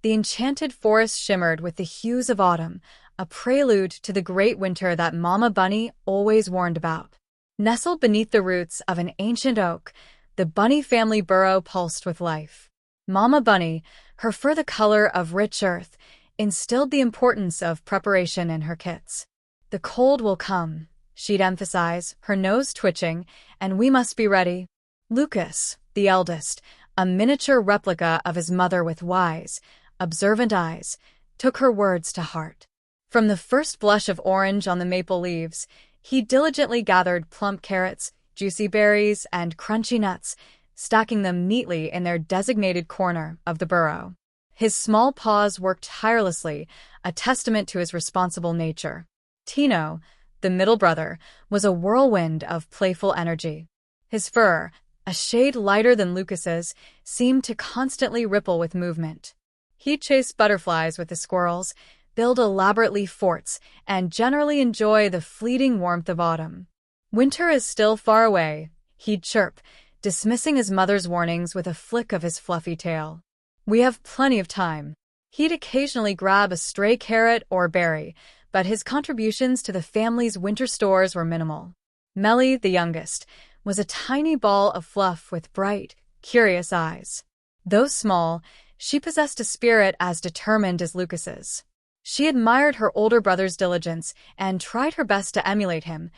The enchanted forest shimmered with the hues of autumn, a prelude to the great winter that Mama Bunny always warned about. Nestled beneath the roots of an ancient oak, the bunny family burrow pulsed with life. Mama Bunny, her fur the color of rich earth, instilled the importance of preparation in her kits. "The cold will come," she'd emphasize, her nose twitching, "and we must be ready." Lucas, the eldest, a miniature replica of his mother with wise, observant eyes, took her words to heart. From the first blush of orange on the maple leaves, he diligently gathered plump carrots, juicy berries, and crunchy nuts, stacking them neatly in their designated corner of the burrow. His small paws worked tirelessly, a testament to his responsible nature. Tino, the middle brother, was a whirlwind of playful energy. His fur, a shade lighter than Lucas's, seemed to constantly ripple with movement. He'd chase butterflies with the squirrels, build elaborate leaf forts, and generally enjoy the fleeting warmth of autumn. "Winter is still far away," he'd chirp, dismissing his mother's warnings with a flick of his fluffy tail. "We have plenty of time." He'd occasionally grab a stray carrot or berry, but his contributions to the family's winter stores were minimal. Melly, the youngest, was a tiny ball of fluff with bright, curious eyes. Though small, she possessed a spirit as determined as Lucas's. She admired her older brother's diligence and tried her best to emulate him,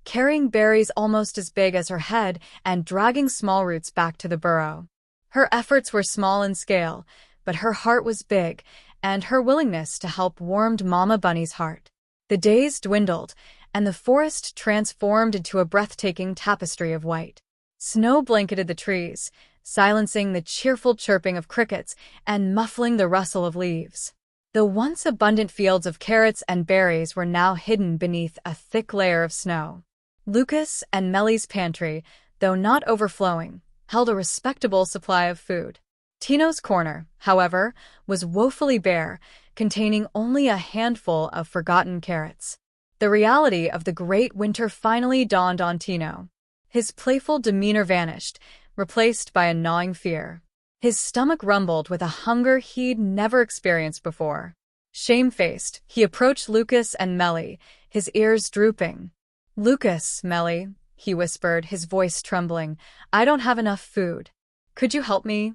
carrying berries almost as big as her head and dragging small roots back to the burrow. Her efforts were small in scale, but her heart was big, and her willingness to help warmed Mama Bunny's heart. The days dwindled, and the forest transformed into a breathtaking tapestry of white. Snow blanketed the trees, silencing the cheerful chirping of crickets and muffling the rustle of leaves. The once abundant fields of carrots and berries were now hidden beneath a thick layer of snow. Lucas and Melly's pantry, though not overflowing, held a respectable supply of food. Tino's corner, however, was woefully bare, containing only a handful of forgotten carrots. The reality of the great winter finally dawned on Tino. His playful demeanor vanished, replaced by a gnawing fear. His stomach rumbled with a hunger he'd never experienced before. Shamefaced, he approached Lucas and Melly, his ears drooping. "Lucas, Melly," he whispered, his voice trembling, "I don't have enough food. Could you help me?"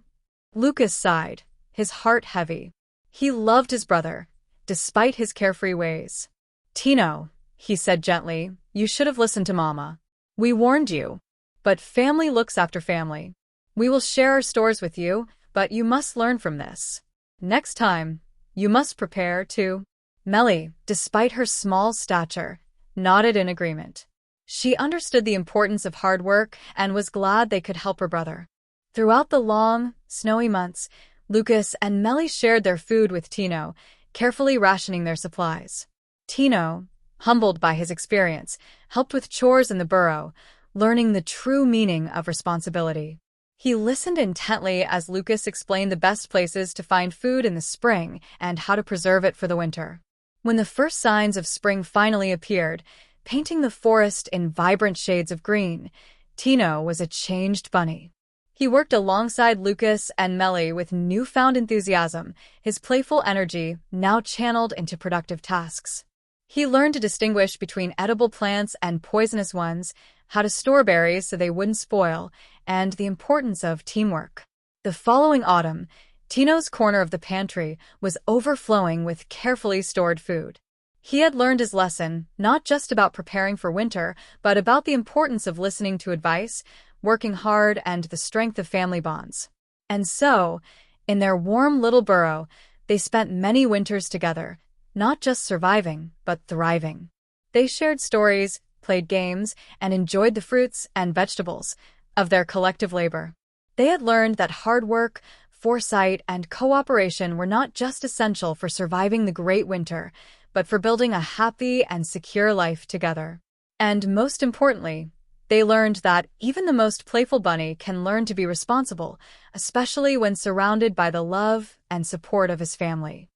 Lucas sighed, his heart heavy. He loved his brother, despite his carefree ways. "Tino," he said gently, "you should have listened to Mama. We warned you. But family looks after family. We will share our stores with you, but you must learn from this. Next time, you must prepare to." Melly, despite her small stature, nodded in agreement. She understood the importance of hard work and was glad they could help her brother. Throughout the long, snowy months, Lucas and Melly shared their food with Tino, carefully rationing their supplies. Tino, humbled by his experience, helped with chores in the burrow, learning the true meaning of responsibility. He listened intently as Lucas explained the best places to find food in the spring and how to preserve it for the winter. When the first signs of spring finally appeared, painting the forest in vibrant shades of green, Tino was a changed bunny. He worked alongside Lucas and Melly with newfound enthusiasm, his playful energy now channeled into productive tasks. He learned to distinguish between edible plants and poisonous ones, how to store berries so they wouldn't spoil, and the importance of teamwork. The following autumn, Tino's corner of the pantry was overflowing with carefully stored food. He had learned his lesson, not just about preparing for winter, but about the importance of listening to advice, working hard, and the strength of family bonds. And so, in their warm little burrow, they spent many winters together, not just surviving, but thriving. They shared stories, played games, and enjoyed the fruits and vegetables of their collective labor. They had learned that hard work, foresight, and cooperation were not just essential for surviving the great winter, but for building a happy and secure life together. And most importantly, they learned that even the most playful bunny can learn to be responsible, especially when surrounded by the love and support of his family.